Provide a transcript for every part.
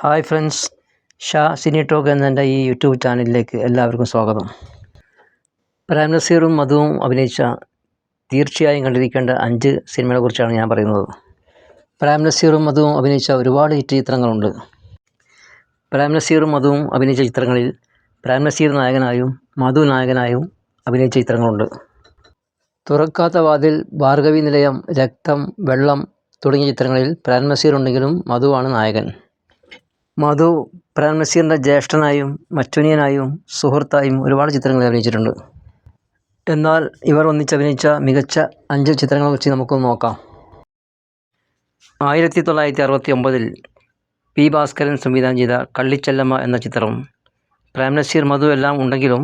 Hi friends, Sha cine talk എന്ന ഈ YouTube ചാനലിലേക്ക് എല്ലാവർക്കും സ്വാഗതം. പ്രേം നസീറും മധുവും അഭിനയിച്ച തീർച്ചയായും കണ്ടിരിക്കേണ്ട 5 സിനിമകളെക്കുറിച്ചാണ് ഞാൻ പറയുന്നത്. പ്രേം നസീറും മധുവും അഭിനയിച്ച ഒരുപാട് ഹിറ്റ് ചിത്രങ്ങളുണ്ട്. പ്രേം നസീറും മധുവും അഭിനയിച്ച ചിത്രങ്ങളിൽ പ്രേം നസീർ നായകനായും മധു നായകനായും അഭിനയിച്ച ചിത്രങ്ങളുണ്ട്. തുറക്കാത്ത വാതിൽ, ഭാർഗവി നിലയം, രക്തം, വെള്ളം തുടങ്ങിയ ചിത്രങ്ങളിൽ പ്രേം നസീർ ഉണ്ടെങ്കിലും മധുവാണ് നായകൻ. മധു പ്രേം നസീറിൻ്റെ ജ്യേഷ്ഠനായും മറ്റനിയനായും സുഹൃത്തായും ഒരുപാട് ചിത്രങ്ങളിൽ അഭിനയിച്ചിട്ടുണ്ട്. എന്നാൽ ഇവർ ഒന്നിച്ചഭിനയിച്ച മികച്ച 5 ചിത്രങ്ങളെക്കുറിച്ച് നമുക്കൊന്ന് നോക്കാം. 1969 പി. ഭാസ്കരൻ സംവിധാനം ചെയ്ത കള്ളിച്ചെല്ലമ്മ എന്ന ചിത്രം. പ്രേം നസീർ, മധു എല്ലാം ഉണ്ടെങ്കിലും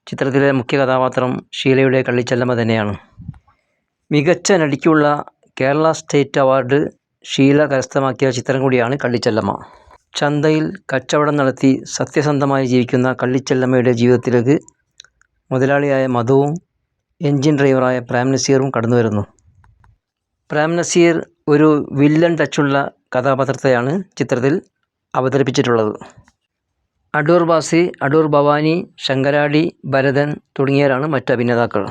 ചിത്രത്തിലെ മുഖ്യ കഥാപാത്രം ഷീലയുടെ കള്ളിച്ചെല്ലമ്മ തന്നെയാണ്. മികച്ച നടിക്കുള്ള കേരള സ്റ്റേറ്റ് അവാർഡ് ഷീല കരസ്ഥമാക്കിയ ചിത്രം കൂടിയാണ് കള്ളിച്ചെല്ലമ്മ. ചന്തയിൽ കച്ചവടം നടത്തി സത്യസന്ധമായി ജീവിക്കുന്ന കള്ളിച്ചെല്ലമ്മയുടെ ജീവിതത്തിലേക്ക് മുതലാളിയായ മധുവും എൻജിൻ ഡ്രൈവറായ പ്രേം നസീറും കടന്നുവരുന്നു. പ്രേം നസീർ ഒരു വില്ലൻ ടച്ചുള്ള കഥാപാത്രത്തെയാണ് ചിത്രത്തിൽ അവതരിപ്പിച്ചിട്ടുള്ളത്. അടൂർ ബാസി, അടൂർ ഭവാനി, ശങ്കരാടി, ഭരതൻ തുടങ്ങിയവരാണ് മറ്റ് അഭിനേതാക്കൾ.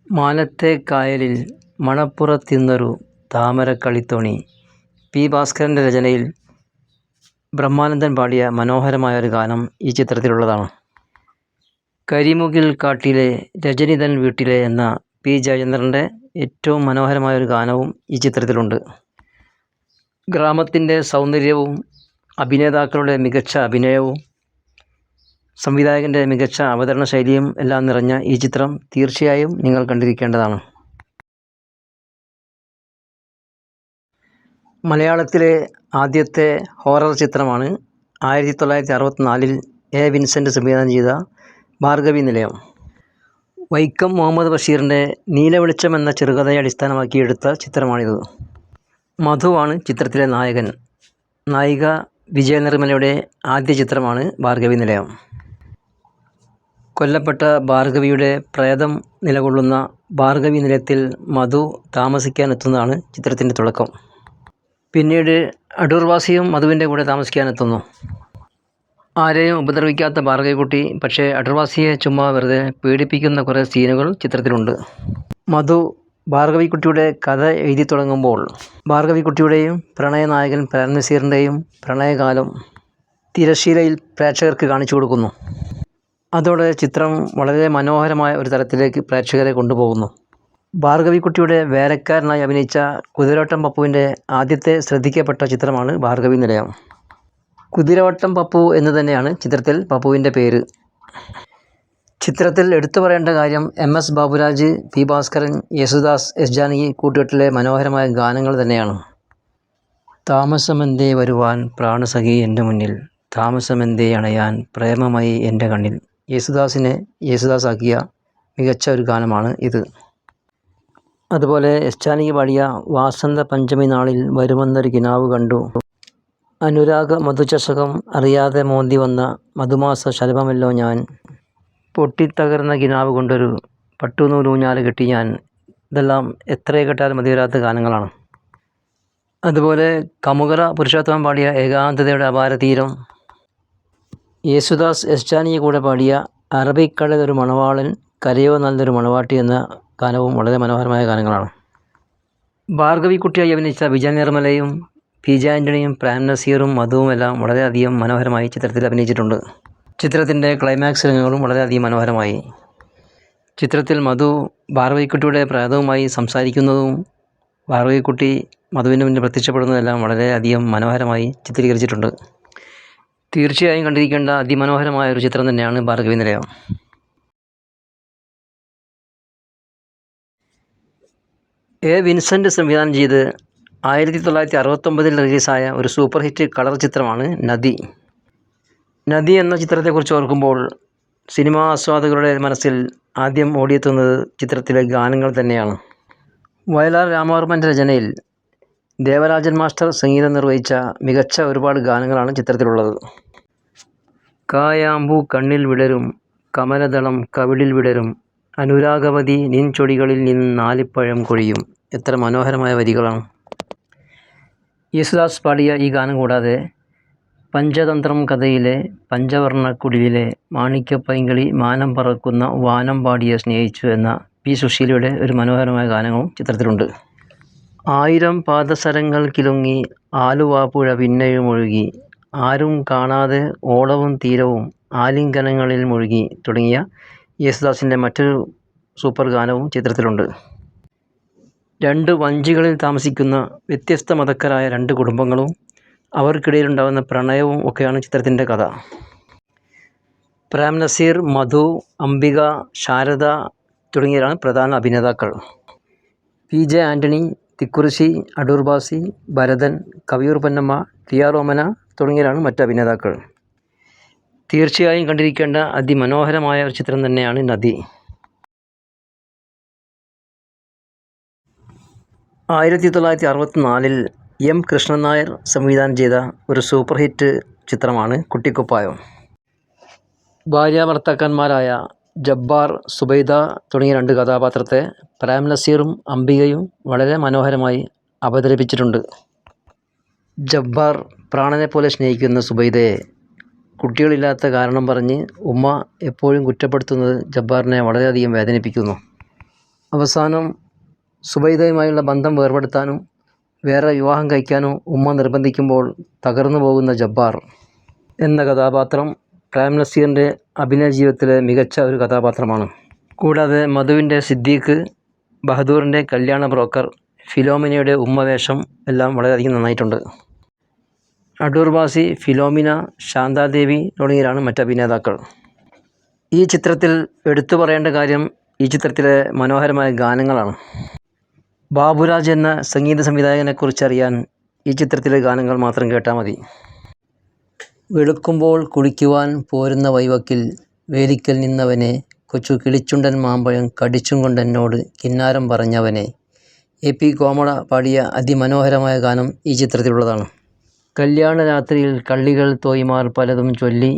മാനത്തെ കായലിൽ മണപ്പുറത്തിന്നൊരു താമരക്കളിത്തോണി പി. ഭാസ്കരൻ്റെ രചനയിൽ ബ്രഹ്മാനന്ദൻ പാടിയ മനോഹരമായ ഒരു ഗാനം ഈ ചിത്രത്തിലുള്ളതാണ്. കരിമുകിൽ കാട്ടിലെ രജനിതൻ വീട്ടിലെ എന്ന പി. ജയചന്ദ്രൻ്റെ ഏറ്റവും മനോഹരമായ ഒരു ഗാനവും ഈ ചിത്രത്തിലുണ്ട്. ഗ്രാമത്തിൻ്റെ സൗന്ദര്യവും അഭിനേതാക്കളുടെ മികച്ച അഭിനയവും സംവിധായകൻ്റെ മികച്ച അവതരണ ശൈലിയും എല്ലാം നിറഞ്ഞ ഈ ചിത്രം തീർച്ചയായും നിങ്ങൾ കണ്ടിരിക്കേണ്ടതാണ്. മലയാളത്തിലെ ആദ്യത്തെ ഹൊറർ ചിത്രമാണ് 1964 എ. വിൻസെൻ്റ് സംവിധാനം ചെയ്ത ഭാർഗവി നിലയം. വൈക്കം മുഹമ്മദ് ബഷീറിൻ്റെ നീലവെളിച്ചം എന്ന ചെറുകഥയെ അടിസ്ഥാനമാക്കിയെടുത്ത ചിത്രമാണിത്. മധുവാണ് ചിത്രത്തിലെ നായകൻ. നായിക വിജയനിർമ്മലയുടെ ആദ്യ ചിത്രമാണ് ഭാർഗവി നിലയം. കൊല്ലപ്പെട്ട ഭാർഗവിയുടെ പ്രേതം നിലകൊള്ളുന്ന ഭാർഗവി നിലയത്തിൽ മധു താമസിക്കാനെത്തുന്നതാണ് ചിത്രത്തിൻ്റെ തുടക്കം. പിന്നീട് അടൂർ വാസിയും മധുവിൻ്റെ കൂടെ താമസിക്കാനെത്തുന്നു. ആരെയും ഉപദ്രവിക്കാത്ത ഭാർഗവിക്കുട്ടി പക്ഷേ അടൂർ വാസിയെ ചുമ്മാ വെറുതെ പീഡിപ്പിക്കുന്ന കുറേ സീനുകൾ ചിത്രത്തിലുണ്ട്. മധു ഭാർഗവിക്കുട്ടിയുടെ കഥ എഴുതി തുടങ്ങുമ്പോൾ ഭാർഗവിക്കുട്ടിയുടെയും പ്രണയനായകൻ പ്രേം നസീറിൻ്റെയും പ്രണയകാലം തിരശ്ശീലയിൽ പ്രേക്ഷകർക്ക് കാണിച്ചു കൊടുക്കുന്നു. അതോടെ ചിത്രം വളരെ മനോഹരമായ ഒരു തലത്തിലേക്ക് പ്രേക്ഷകരെ കൊണ്ടുപോകുന്നു. ഭാർഗവിക്കുട്ടിയുടെ വേലക്കാരനായി അഭിനയിച്ച കുതിരവട്ടം പപ്പുവിൻ്റെ ആദ്യത്തെ ശ്രദ്ധിക്കപ്പെട്ട ചിത്രമാണ് ഭാർഗവി നിലയം. കുതിരവട്ടം പപ്പു എന്ന് തന്നെയാണ് ചിത്രത്തിൽ പപ്പുവിൻ്റെ പേര്. ചിത്രത്തിൽ എടുത്തു പറയേണ്ട കാര്യം MS Baburaj, P. Bhaskaran, Yesudas, S. Janaki കൂട്ടുകെട്ടിലെ മനോഹരമായ ഗാനങ്ങൾ തന്നെയാണ്. താമസമെന്തേ വരുവാൻ പ്രാണസഖി എൻ്റെ മുന്നിൽ, താമസമെന്തേ അണയാൻ പ്രേമമായി എൻ്റെ കണ്ണിൽ. യേശുദാസാക്കിയ മികച്ച ഒരു ഗാനമാണ് ഇത്. അതുപോലെ എസ്. ജാനകി പാടിയ വാസന്ത പഞ്ചമി നാളിൽ വരുമെന്നൊരു കിനാവ് കണ്ടു, അനുരാഗ മധുചഷകം അറിയാതെ മോന്തി വന്ന മധുമാസ ശലഭമല്ലോ ഞാൻ, പൊട്ടിത്തകർന്ന കിനാവ് കൊണ്ടൊരു പട്ടുനൂലൂഞ്ഞാൽ കെട്ടി ഞാൻ. ഇതെല്ലാം എത്ര കേട്ടാലും മതി വരാത്ത ഗാനങ്ങളാണ്. അതുപോലെ കമുകറ പുരുഷോത്തമൻ പാടിയ ഏകാന്തതയുടെ അപാരതീരം, യേശുദാസ് എസ്. ജാനകി കൂടെ പാടിയ അറബിക്കടലൊരു മണവാളൻ കരയോ നല്ലൊരു മണവാട്ടി എന്ന ഗാനവും വളരെ മനോഹരമായ ഗാനങ്ങളാണ്. ഭാർഗവിക്കുട്ടിയായി അഭിനയിച്ച വിജയനിർമ്മലയും പി. ജെ. ആൻ്റണിയും പ്രേം നസീറും മധുവും എല്ലാം വളരെയധികം മനോഹരമായി ചിത്രത്തിൽ അഭിനയിച്ചിട്ടുണ്ട്. ചിത്രത്തിൻ്റെ ക്ലൈമാക്സ് രംഗങ്ങളും വളരെയധികം മനോഹരമായി. ചിത്രത്തിൽ മധു ഭാർഗവിക്കുട്ടിയുടെ പ്രേതവുമായി സംസാരിക്കുന്നതും ഭാർഗവിക്കുട്ടി മധുവിൻ്റെ മുന്നിൽ പ്രത്യക്ഷപ്പെടുന്നതെല്ലാം വളരെയധികം മനോഹരമായി ചിത്രീകരിച്ചിട്ടുണ്ട്. തീർച്ചയായും കണ്ടിരിക്കേണ്ട അതിമനോഹരമായ ഒരു ചിത്രം തന്നെയാണ് ഭാർഗവി നിലയം. എ. വിൻസെൻ്റ് സംവിധാനം ചെയ്ത് 1969 റിലീസായ ഒരു സൂപ്പർ ഹിറ്റ് കളർ ചിത്രമാണ് നദി. നദി എന്ന ചിത്രത്തെക്കുറിച്ച് ഓർക്കുമ്പോൾ സിനിമാ ആസ്വാദകരുടെ മനസ്സിൽ ആദ്യം ഓടിയെത്തുന്നത് ചിത്രത്തിലെ ഗാനങ്ങൾ തന്നെയാണ്. വയലാർ രാമവർമ്മൻ്റെ രചനയിൽ ദേവരാജൻ മാസ്റ്റർ സംഗീതം നിർവഹിച്ച മികച്ച ഒരുപാട് ഗാനങ്ങളാണ് ചിത്രത്തിലുള്ളത്. കായാമ്പൂ കണ്ണിൽ വിടരും, കമലദളം കവിളിൽ വിടരും, അനുരാഗവതി നിൻ ചൊടികളിൽ നിന്ന് നാലിപ്പഴം കൊഴിയും. എത്ര മനോഹരമായ വരികളാണ്. യേശുദാസ് പാടിയ ഈ ഗാനം കൂടാതെ പഞ്ചതന്ത്രം കഥയിലെ പഞ്ചവർണ്ണക്കുടിലിലെ മാണിക്യപ്പൈങ്കിളി മാനം പറക്കുന്ന വാനം പാടിയെ സ്നേഹിച്ചു എന്ന പി. സുശീലയുടെ ഒരു മനോഹരമായ ഗാനവും ചിത്രത്തിലുണ്ട്. 1000 പാദസരങ്ങൾ കിലുങ്ങി ആലുവാപ്പുഴ പിന്നെയും ഒഴുകി ആരും കാണാതെ ഓളവും തീരവും ആലിംഗനങ്ങളിൽ മുഴുകി തുടങ്ങിയ യേശുദാസിൻ്റെ മറ്റൊരു സൂപ്പർ ഗാനവും ചിത്രത്തിലുണ്ട്. 2 വഞ്ചികളിൽ താമസിക്കുന്ന വ്യത്യസ്ത മതക്കാരായ 2 കുടുംബങ്ങളും അവർക്കിടയിലുണ്ടാകുന്ന പ്രണയവും ഒക്കെയാണ് ചിത്രത്തിൻ്റെ കഥ. പ്രേം നസീർ, മധു, അംബിക, ശാരദ തുടങ്ങിയവരാണ് പ്രധാന അഭിനേതാക്കൾ. പി.ജെ. ആൻ്റണി, തിക്കുറിശ്ശി, അടൂർ ഭാസി, ഭരതൻ, കവിയൂർ പൊന്നമ്മ, ടിയ റോമന തുടങ്ങിയവരാണ് മറ്റ് അഭിനേതാക്കൾ. തീർച്ചയായും കണ്ടിരിക്കേണ്ട അതിമനോഹരമായ ഒരു ചിത്രം തന്നെയാണ് നദി. 1964 എം. കൃഷ്ണൻ നായർ സംവിധാനം ചെയ്ത ഒരു സൂപ്പർ ഹിറ്റ് ചിത്രമാണ് കുട്ടിക്കുപ്പായം. ഭാര്യാഭർത്താക്കന്മാരായ ജബ്ബാർ, സുബൈദ തുടങ്ങിയ 2 കഥാപാത്രത്തെ പ്രേം നസീറും അംബികയും വളരെ മനോഹരമായി അവതരിപ്പിച്ചിട്ടുണ്ട്. ജബ്ബാർ പ്രാണനെപ്പോലെ സ്നേഹിക്കുന്ന സുബൈദയെ കുട്ടികളില്ലാത്ത കാരണം പറഞ്ഞ് ഉമ്മ എപ്പോഴും കുറ്റപ്പെടുത്തുന്നത് ജബ്ബാറിനെ വളരെയധികം വേദനിപ്പിക്കുന്നു. അവസാനം സുബൈദയുമായുള്ള ബന്ധം വേർപെടുത്താനും വേറെ വിവാഹം കഴിക്കാനും ഉമ്മ നിർബന്ധിക്കുമ്പോൾ തകർന്നു പോകുന്ന ജബ്ബാർ എന്ന കഥാപാത്രം പ്രേം നസീറിൻ്റെ അഭിനയ ജീവിതത്തിലെ മികച്ച ഒരു കഥാപാത്രമാണ്. കൂടാതെ മധുവിൻ്റെ സിദ്ദീഖ്, ബഹദൂറിൻ്റെ കല്യാണ ബ്രോക്കർ, ഫിലോമിനയുടെ ഉമ്മവേഷം എല്ലാം വളരെയധികം നന്നായിട്ടുണ്ട്. അടൂർ ഭാസി, ഫിലോമിന, ശാന്താദേവി തുടങ്ങിയവരാണ് മറ്റ് അഭിനേതാക്കൾ. ഈ ചിത്രത്തിൽ എടുത്തു പറയേണ്ട കാര്യം ഈ ചിത്രത്തിലെ മനോഹരമായ ഗാനങ്ങളാണ്. ബാബുരാജ് എന്ന സംഗീത സംവിധായകനെക്കുറിച്ചറിയാൻ ഈ ചിത്രത്തിലെ ഗാനങ്ങൾ മാത്രം കേട്ടാൽ മതി. വെളുക്കുമ്പോൾ കുളിക്കുവാൻ പോരുന്ന വൈവക്കിൽ വേലിക്കൽ നിന്നവനെ കൊച്ചു കിളിച്ചുണ്ടൻ മാമ്പഴം കടിച്ചും കൊണ്ടെന്നോട് കിന്നാരം പറഞ്ഞവനെ. എ.പി. കോമള പാടിയ അതിമനോഹരമായ ഗാനം ഈ ചിത്രത്തിലുള്ളതാണ്. കല്യാണ രാത്രിയിൽ കള്ളികൾ തോയിമാർ പലതും ചൊല്ലി,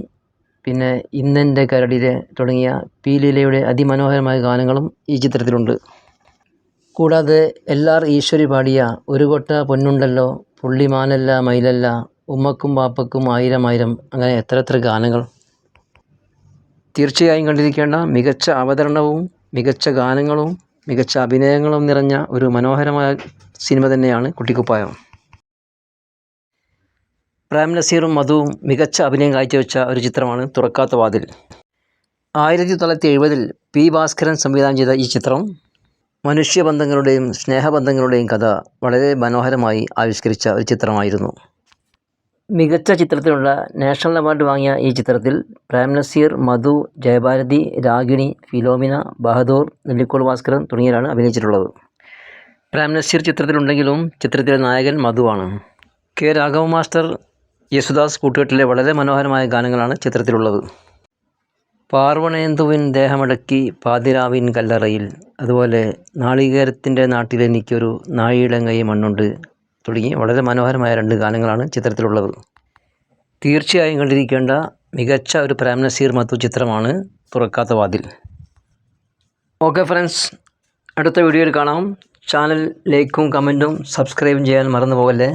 പിന്നെ ഇന്നെൻ്റെ കരടിലെ തുടങ്ങിയ പി. ലീലയുടെ അതിമനോഹരമായ ഗാനങ്ങളും ഈ ചിത്രത്തിലുണ്ട്. കൂടാതെ എൽ.ആർ. ഈശ്വരി പാടിയ ഒരു കൊട്ട പൊന്നുണ്ടല്ലോ, പുള്ളിമാനല്ല മയിലല്ല, ഉമ്മക്കും ബാപ്പക്കും 1000 അങ്ങനെ എത്ര ഗാനങ്ങൾ. തീർച്ചയായും കണ്ടിരിക്കേണ്ട മികച്ച അവതരണവും മികച്ച ഗാനങ്ങളും മികച്ച അഭിനയങ്ങളും നിറഞ്ഞ ഒരു മനോഹരമായ സിനിമ തന്നെയാണ് കുട്ടിക്കുപ്പായം. പ്രേം നസീറും മധുവും മികച്ച അഭിനയം കാഴ്ചവെച്ച ഒരു ചിത്രമാണ് തുറക്കാത്ത വാതിൽ. 1970 പി. ഭാസ്കരൻ സംവിധാനം ചെയ്ത ഈ ചിത്രം മനുഷ്യബന്ധങ്ങളുടെയും സ്നേഹബന്ധങ്ങളുടെയും കഥ വളരെ മനോഹരമായി ആവിഷ്കരിച്ച ഒരു ചിത്രമായിരുന്നു. മികച്ച ചിത്രത്തിനുള്ള നാഷണൽ അവാർഡ് വാങ്ങിയ ഈ ചിത്രത്തിൽ പ്രേം നസീർ, മധു, ജയഭാരതി, രാഗിണി, ഫിലോമിന, ബഹദൂർ, നെല്ലിക്കോട് ഭാസ്കരൻ തുടങ്ങിയവരാണ് അഭിനയിച്ചിട്ടുള്ളത്. പ്രേം നസീർ ചിത്രത്തിലുണ്ടെങ്കിലും ചിത്രത്തിലെ നായകൻ മധുവാണ്. കെ. രാഘവ മാസ്റ്റർ, യേശുദാസ് കൂട്ടുകെട്ടിലെ വളരെ മനോഹരമായ ഗാനങ്ങളാണ് ചിത്രത്തിലുള്ളത്. പാർവണേന്ദുവിൻ ദേഹമടക്കി പാതിരാവിൻ കല്ലറയിൽ, അതുപോലെ നാളികേരത്തിൻ്റെ നാട്ടിലെനിക്കൊരു നാഴിയിടങ്ങൈ മണ്ണുണ്ട് തുടങ്ങി വളരെ മനോഹരമായ 2 ഗാനങ്ങളാണ് ചിത്രത്തിലുള്ളത്. തീർച്ചയായും കണ്ടിരിക്കേണ്ട മികച്ച ഒരു പ്രേം നസീർ മധു ചിത്രമാണ് തുറക്കാത്ത വാതിൽ. ഓക്കെ ഫ്രണ്ട്സ്, അടുത്ത വീഡിയോയിൽ കാണാം. ചാനൽ ലൈക്കും കമൻറ്റും സബ്സ്ക്രൈബും ചെയ്യാൻ മറന്നു പോകല്ലേ.